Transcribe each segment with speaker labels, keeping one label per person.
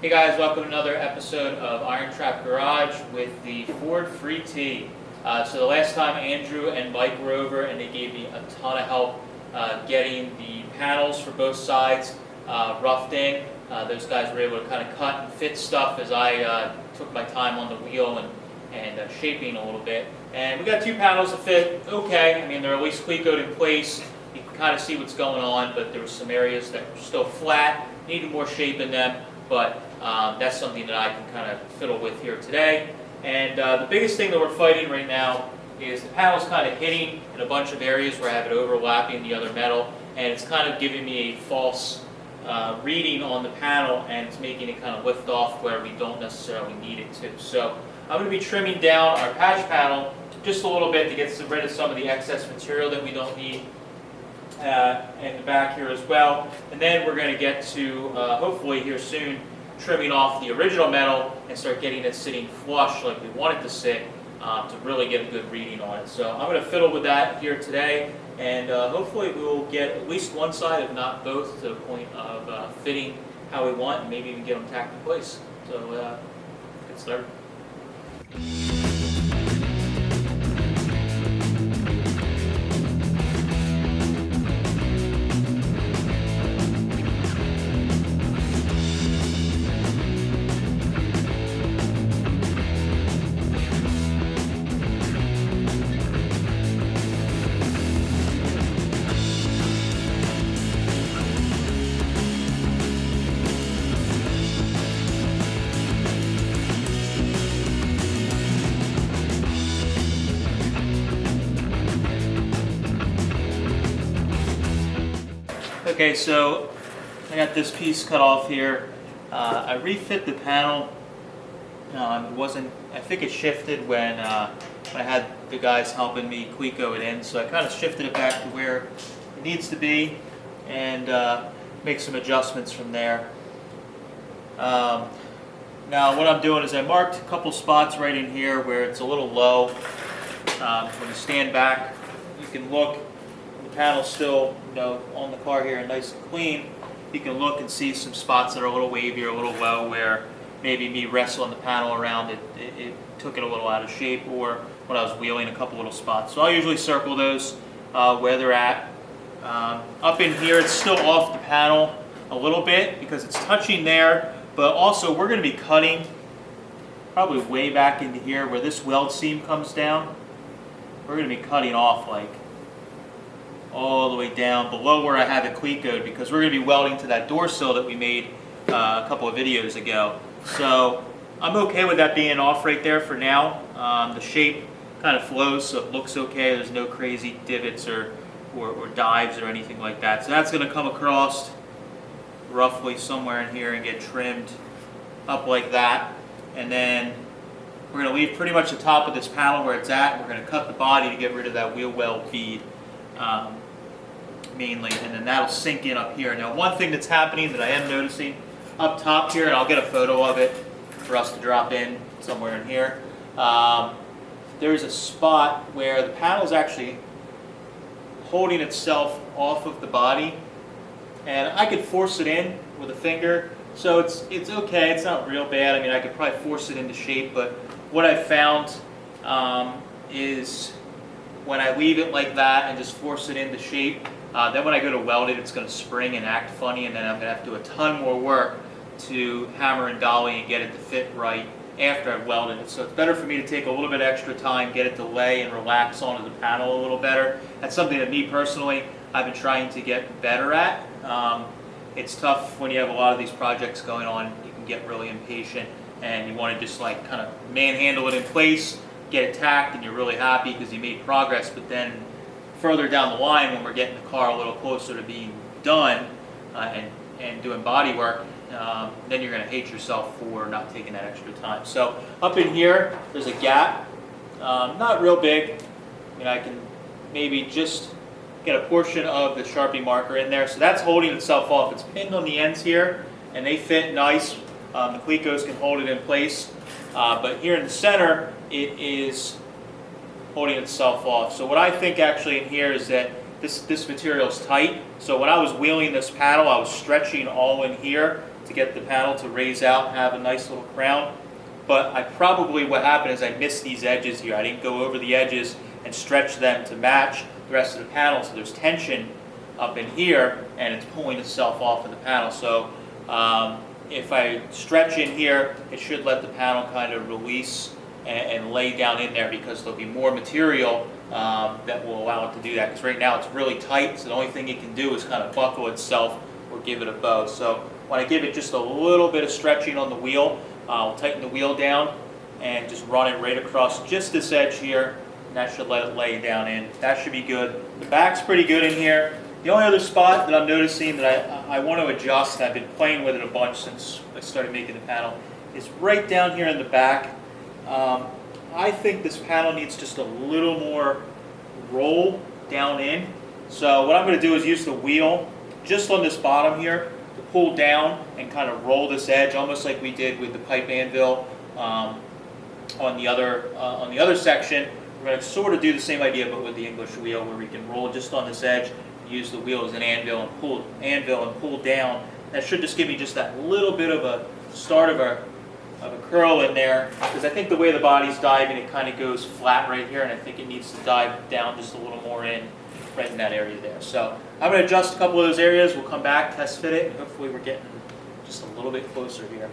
Speaker 1: Hey guys, welcome to another episode of IronTrap Garage with the Ford Free T. So the last time Andrew and Mike were over and they gave me a ton of help getting the panels for both sides roughed in. Those guys were able to kind of cut and fit stuff as I took my time on the wheel and shaping a little bit. And we got two panels that fit okay. I mean, they're at least cleat in place. You can kind of see what's going on, but there were some areas that were still flat, needed more shape in them. But that's something that I can kind of fiddle with here today. And the biggest thing that we're fighting right now is the panel's kind of hitting in a bunch of areas where I have it overlapping the other metal, and it's kind of giving me a false reading on the panel, and it's making it kind of lift off where we don't necessarily need it to. So I'm going to be trimming down our patch panel just a little bit to get rid of some of the excess material that we don't need in the back here as well. And then we're going to get to, hopefully here soon, trimming off the original metal and start getting it sitting flush like we want it to sit to really get a good reading on it. So I'm going to fiddle with that here today, and hopefully we will get at least one side, if not both, to the point of fitting how we want, and maybe even get them tacked in place. So get started. Okay, so I got this piece cut off here. I refit the panel. I think it shifted when I had the guys helping me Quico it in, so I kind of shifted it back to where it needs to be and make some adjustments from there. Now what I'm doing is I marked a couple spots right in here where it's a little low. When you stand back, you can look. The panel's still, on the car here and nice and clean. You can look and see some spots that are a little wavy or a little low where maybe me wrestling the panel around it took it a little out of shape, or when I was wheeling a couple little spots. So I'll usually circle those where they're at. Up in here, it's still off the panel a little bit because it's touching there, but also we're going to be cutting probably way back into here where this weld seam comes down. We're going to be cutting off like all the way down below where I have it Quicoed, because we're going to be welding to that door sill that we made a couple of videos ago. So I'm okay with that being off right there for now. The shape kind of flows, so it looks okay. There's no crazy divots or dives or anything like that. So that's going to come across roughly somewhere in here and get trimmed up like that. And then we're going to leave pretty much the top of this panel where it's at. We're going to cut the body to get rid of that wheel well bead. Mainly, and then that'll sink in up here. Now, one thing that's happening that I am noticing up top here, and I'll get a photo of it for us to drop in somewhere in here, there's a spot where the panel is actually holding itself off of the body, and I could force it in with a finger, so it's okay. It's not real bad. I mean, I could probably force it into shape, but what I've found is when I leave it like that and just force it into shape, then when I go to weld it, it's going to spring and act funny, and then I'm going to have to do a ton more work to hammer and dolly and get it to fit right after I've welded it. So it's better for me to take a little bit extra time, get it to lay and relax onto the panel a little better. That's something that me personally, I've been trying to get better at. It's tough when you have a lot of these projects going on. You can get really impatient and you want to just like kind of manhandle it in place, get it tacked, and you're really happy because you made progress. But then further down the line, when we're getting the car a little closer to being done and doing body work, then you're going to hate yourself for not taking that extra time. So up in here, there's a gap, not real big. I mean, I can maybe just get a portion of the Sharpie marker in there. So that's holding itself off. It's pinned on the ends here, and they fit nice. The Clicos can hold it in place. But here in the center, it is holding itself off. So what I think actually in here is that this material is tight. So when I was wheeling this paddle, I was stretching all in here to get the panel to raise out and have a nice little crown. But what happened is I missed these edges here. I didn't go over the edges and stretch them to match the rest of the panel, so there's tension up in here and it's pulling itself off of the panel. So if I stretch in here, it should let the panel kind of release and lay down in there, because there'll be more material that will allow it to do that. Because right now it's really tight, so the only thing it can do is kind of buckle itself or give it a bow. So when I give it just a little bit of stretching on the wheel, I'll tighten the wheel down and just run it right across just this edge here, and that should let it lay down in. That should be good. The back's pretty good in here. The only other spot that I'm noticing that I want to adjust, I've been playing with it a bunch since I started making the panel, is right down here in the back. I think this panel needs just a little more roll down in. So what I'm going to do is use the wheel just on this bottom here to pull down and kind of roll this edge, almost like we did with the pipe anvil on the other section. We're going to sort of do the same idea, but with the English wheel, where we can roll just on this edge, use the wheel as an anvil and pull down. That should just give me just that little bit of a start of a curl in there, because I think the way the body's diving, it kind of goes flat right here, and I think it needs to dive down just a little more in, right in that area there. So I'm going to adjust a couple of those areas. We'll come back, test fit it, and hopefully we're getting just a little bit closer here.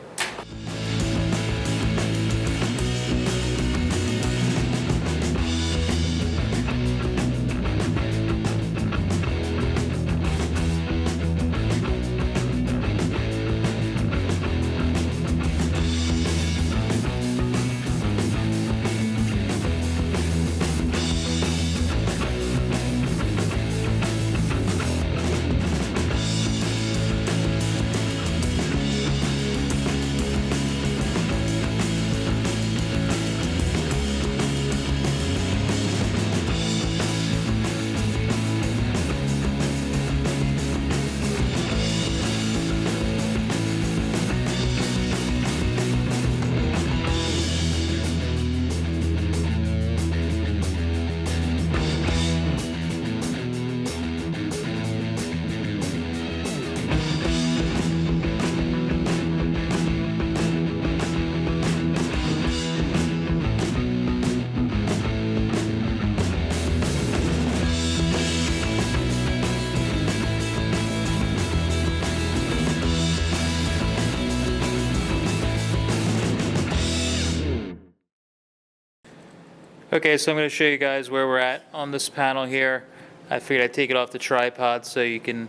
Speaker 1: Okay, so I'm going to show you guys where we're at on this panel here. I figured I'd take it off the tripod so you can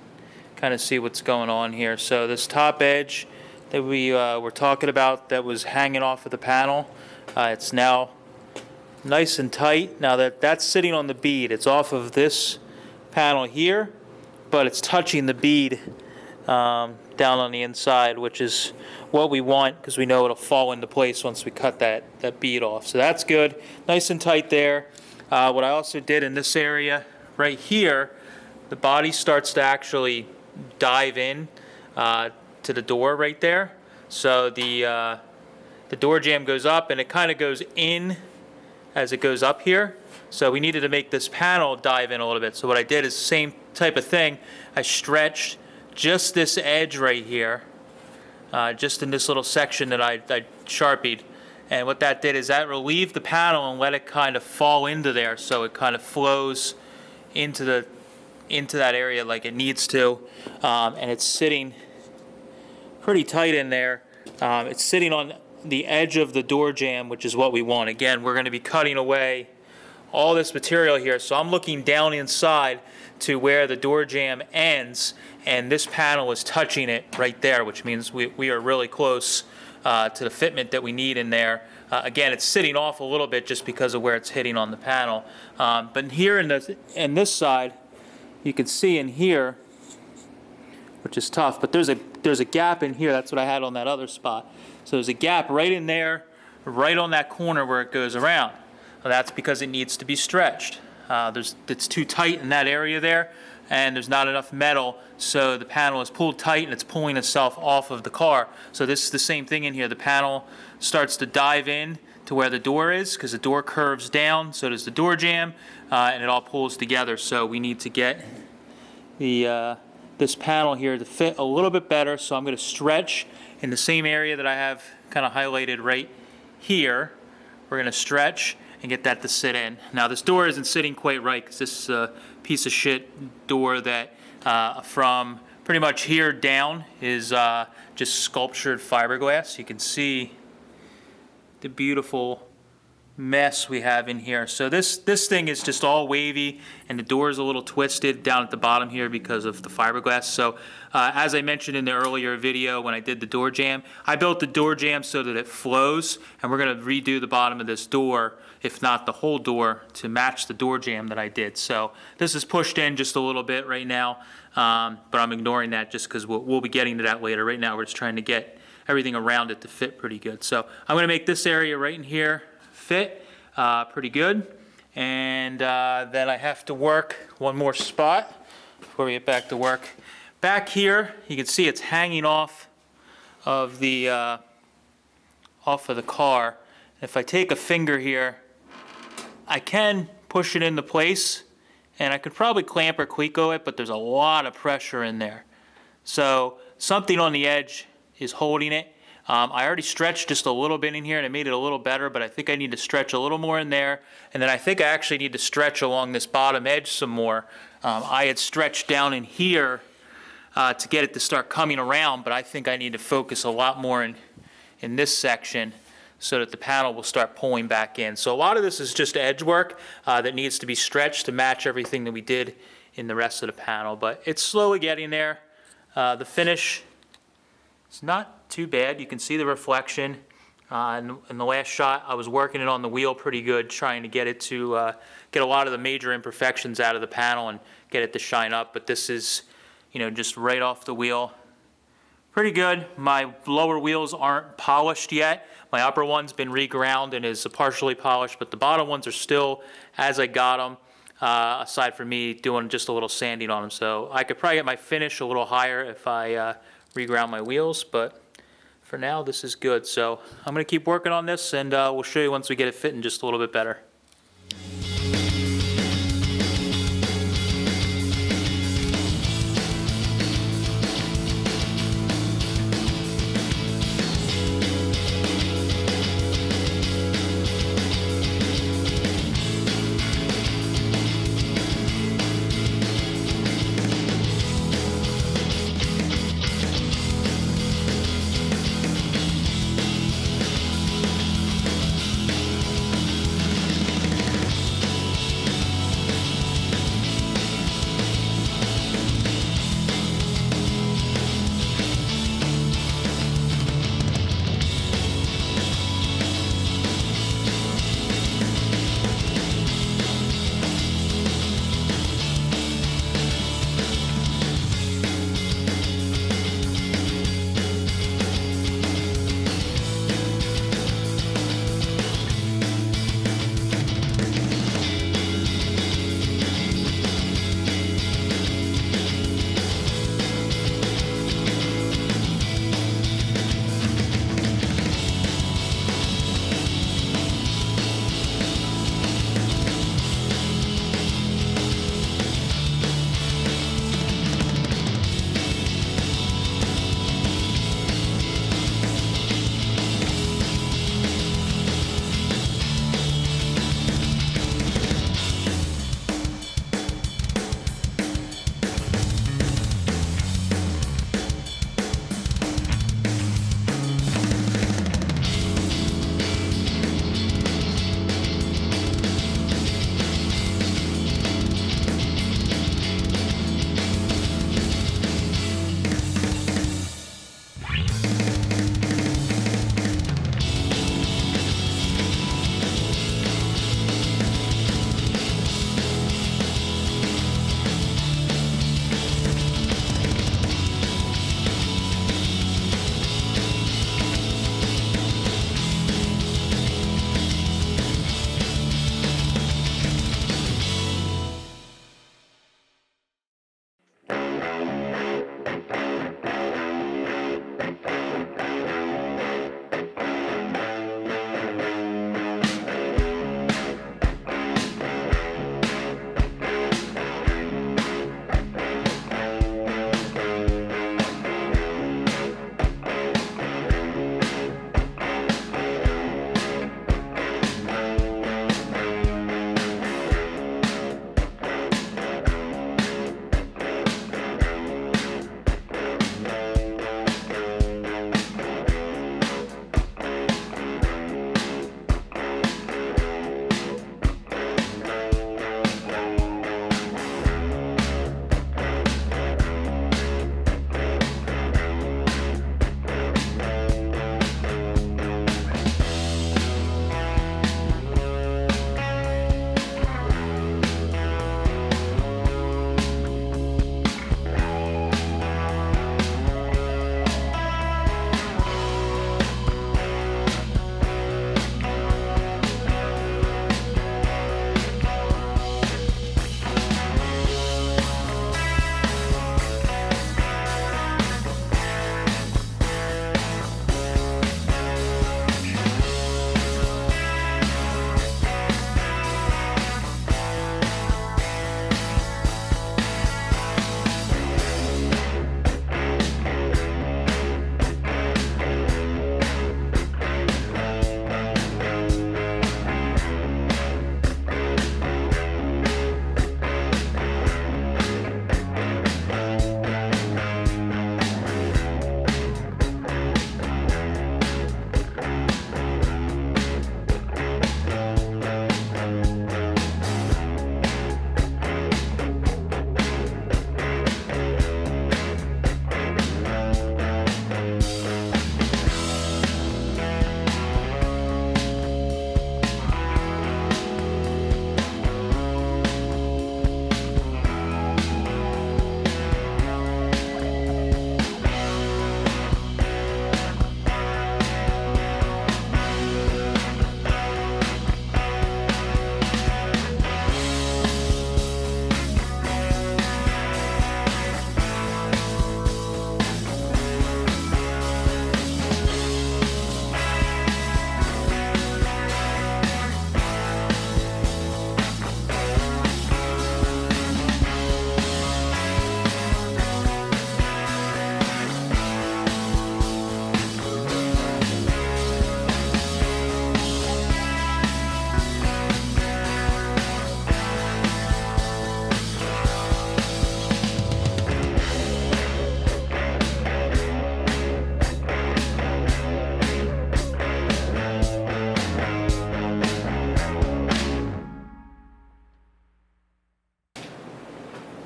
Speaker 1: kind of see what's going on here. So this top edge that we were talking about that was hanging off of the panel, it's now nice and tight. Now that's sitting on the bead. It's off of this panel here, but it's touching the bead down on the inside, which is what we want, because we know it'll fall into place once we cut that bead off. So that's good, nice and tight there. What I also did in this area right here, the body starts to actually dive in to the door right there. So the door jamb goes up and it kind of goes in as it goes up here. So we needed to make this panel dive in a little bit. So what I did is the same type of thing. I stretched just this edge right here, just in this little section that I Sharpied. And what that did is that relieved the panel and let it kind of fall into there, so it kind of flows into that area like it needs to. And it's sitting pretty tight in there. It's sitting on the edge of the door jamb, which is what we want. Again, we're going to be cutting away all this material here, so I'm looking down inside to where the door jamb ends, and this panel is touching it right there, which means we are really close to the fitment that we need in there. Again, it's sitting off a little bit just because of where it's hitting on the panel. But here in this side, you can see in here, which is tough, but there's a gap in here. That's what I had on that other spot. So there's a gap right in there, right on that corner where it goes around. Well, that's because it needs to be stretched. It's too tight in that area there, and there's not enough metal, so the panel is pulled tight and it's pulling itself off of the car. So this is the same thing in here. The panel starts to dive in to where the door is, because the door curves down, so does the door jamb, and it all pulls together. So we need to get the this panel here to fit a little bit better. So I'm going to stretch in the same area that I have kind of highlighted right here. We're going to stretch and get that to sit in. Now this door isn't sitting quite right because this is a piece of shit door that from pretty much here down is just sculptured fiberglass. You can see the beautiful mess we have in here. So this thing is just all wavy, and the door is a little twisted down at the bottom here because of the fiberglass. So as I mentioned in the earlier video when I did the door jamb, I built the door jamb so that it flows, and we're going to redo the bottom of this door, if not the whole door, to match the door jamb that I did. So this is pushed in just a little bit right now, but I'm ignoring that just because we'll be getting to that later. Right now we're just trying to get everything around it to fit pretty good. So I'm going to make this area right in here fit pretty good, and then I have to work one more spot before we get back to work. Back here you can see it's hanging off of the car. If I take a finger here, I can push it into place, and I could probably clamp or Cleco it, but there's a lot of pressure in there, so something on the edge is holding it. I already stretched just a little bit in here and it made it a little better, but I think I need to stretch a little more in there, and then I think I actually need to stretch along this bottom edge some more. I had stretched down in here to get it to start coming around, but I think I need to focus a lot more in this section so that the panel will start pulling back in. So a lot of this is just edge work that needs to be stretched to match everything that we did in the rest of the panel, but it's slowly getting there. The finish, it's not too bad. You can see the reflection. In the last shot, I was working it on the wheel pretty good, trying to get it to get a lot of the major imperfections out of the panel and get it to shine up. But this is, just right off the wheel. Pretty good. My lower wheels aren't polished yet. My upper one's been reground and is partially polished, but the bottom ones are still as I got them, aside from me doing just a little sanding on them. So I could probably get my finish a little higher if I reground my wheels, but for now this is good. So I'm going to keep working on this, and we'll show you once we get it fitting just a little bit better.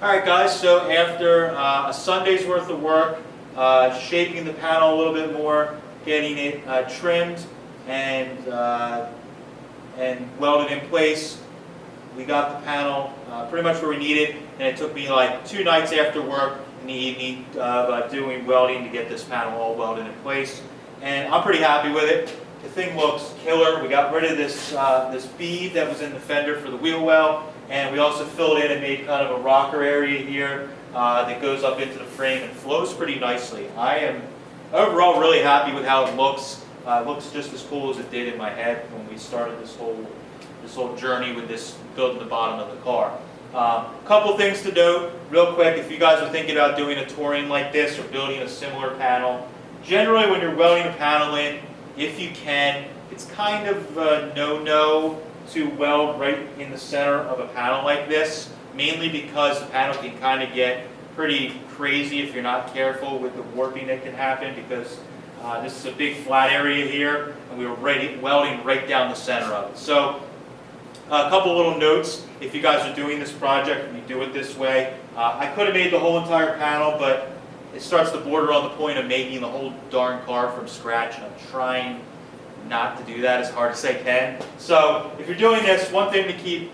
Speaker 1: Alright guys, so after a Sunday's worth of work, shaping the panel a little bit more, getting it trimmed and welded in place, we got the panel pretty much where we need it, and it took me like 2 nights after work in the evening doing welding to get this panel all welded in place. And I'm pretty happy with it. The thing looks killer. We got rid of this this bead that was in the fender for the wheel well, and we also filled in and made kind of a rocker area here that goes up into the frame and flows pretty nicely. I am overall really happy with how it looks. It looks just as cool as it did in my head when we started this whole journey with this building the bottom of the car. Couple things to note real quick. If you guys are thinking about doing a touring like this or building a similar panel, generally when you're welding a panel in, if you can, it's kind of a no-no to weld right in the center of a panel like this, mainly because the panel can kind of get pretty crazy if you're not careful with the warping that can happen, because this is a big flat area here and we were welding right down the center of it. So a couple little notes if you guys are doing this project and you do it this way. I could have made the whole entire panel, but it starts to border on the point of making the whole darn car from scratch, and I'm trying not to do that as hard as I can. So if you're doing this, one thing to keep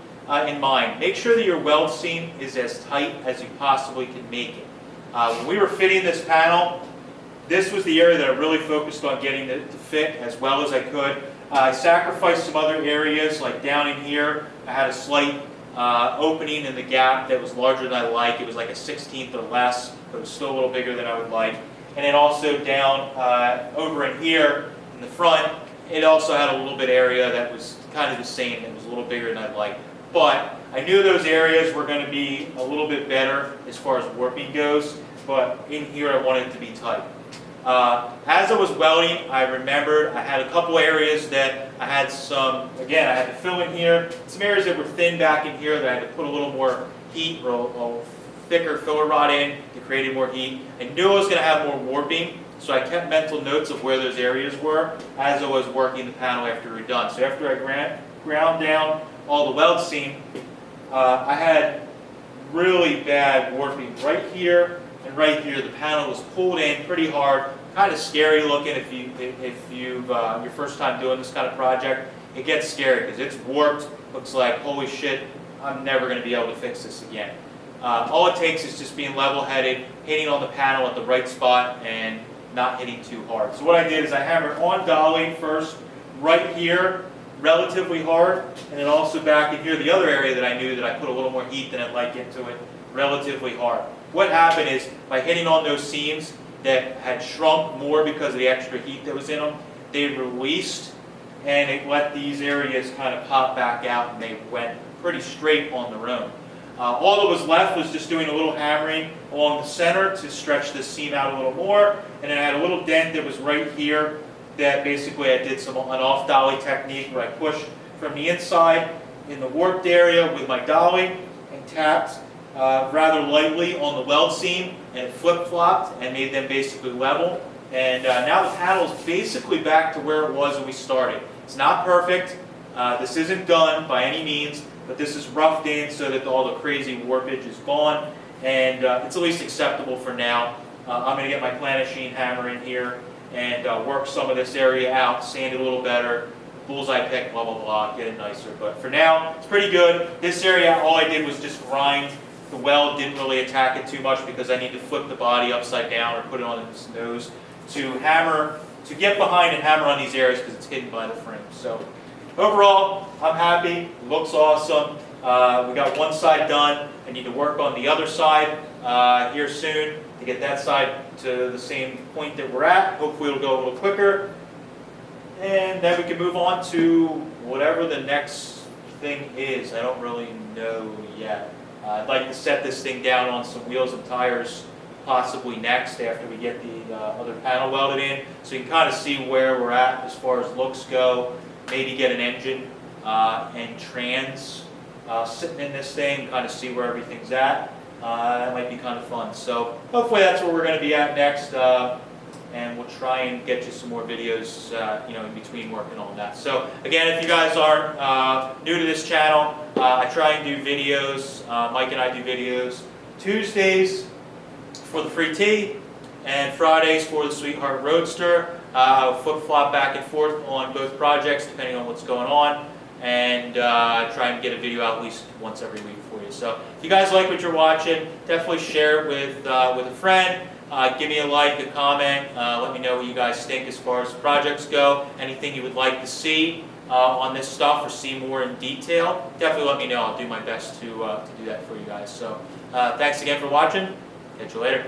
Speaker 1: in mind, make sure that your weld seam is as tight as you possibly can make it. When we were fitting this panel, this was the area that I really focused on getting it to fit as well as I could. I sacrificed some other areas, like down in here, I had a slight opening in the gap that was larger than I like. It was like a 1/16 or less, but it was still a little bigger than I would like. And then also down over in here, in the front, it also had a little bit area that was kind of the same. It was a little bigger than I'd like. But I knew those areas were going to be a little bit better as far as warping goes, but in here I wanted it to be tight. As I was welding, I remembered I had a couple areas that I had again, I had to fill in here. Some areas that were thin back in here that I had to put a little more heat or a thicker filler rod in to create more heat. I knew I was going to have more warping, so I kept mental notes of where those areas were as I was working the panel after we were done. So after I ground down all the weld seam, I had really bad warping right here and right here. The panel was pulled in pretty hard, kind of scary looking if you've your first time doing this kind of project. It gets scary because it's warped. Looks like, holy shit, I'm never going to be able to fix this again. All it takes is just being level-headed, hitting on the panel at the right spot, and not hitting too hard. So what I did is I hammered on dolly first, right here, relatively hard, and then also back in here, the other area that I knew that I put a little more heat than I'd like into it, relatively hard. What happened is, by hitting on those seams that had shrunk more because of the extra heat that was in them, they released, and it let these areas kind of pop back out, and they went pretty straight on their own. All that was left was just doing a little hammering along the center to stretch this seam out a little more, and then I had a little dent that was right here that basically I did an off dolly technique where I pushed from the inside in the warped area with my dolly and tapped rather lightly on the weld seam, and it flip-flopped and made them basically level. And now the panel is basically back to where it was when we started. It's not perfect. This isn't done by any means, but this is roughed in so that all the crazy warpage is gone, and it's at least acceptable for now. I'm going to get my planishine hammer in here and work some of this area out, sand it a little better, bullseye pick, blah, blah, blah, get it nicer. But for now, it's pretty good. This area, all I did was just grind. The weld didn't really attack it too much because I need to flip the body upside down or put it on its nose to hammer, to get behind and hammer on these areas because it's hidden by the frame. So overall, I'm happy. It looks awesome. We got one side done. I need to work on the other side here soon to get that side to the same point that we're at. Hopefully it'll go a little quicker. And then we can move on to whatever the next thing is. I don't really know yet. I'd like to set this thing down on some wheels and tires possibly next after we get the other panel welded in, so you can kind of see where we're at as far as looks go. Maybe get an engine and trans sitting in this thing, kind of see where everything's at. That might be kind of fun. So hopefully that's where we're going to be at next, and we'll try and get you some more videos in between working on that. So again, if you guys aren't new to this channel, I try and do videos. Mike and I do videos Tuesdays for the free tea, and Fridays for the Sweetheart Roadster. Flip-flop back and forth on both projects depending on what's going on, and try and get a video out at least once every week for you. So if you guys like what you're watching, definitely share it with a friend. Give me a like, a comment, let me know what you guys think as far as projects go, anything you would like to see on this stuff or see more in detail. Definitely let me know. I'll do my best to do that for you guys. So thanks again for watching. Catch you later.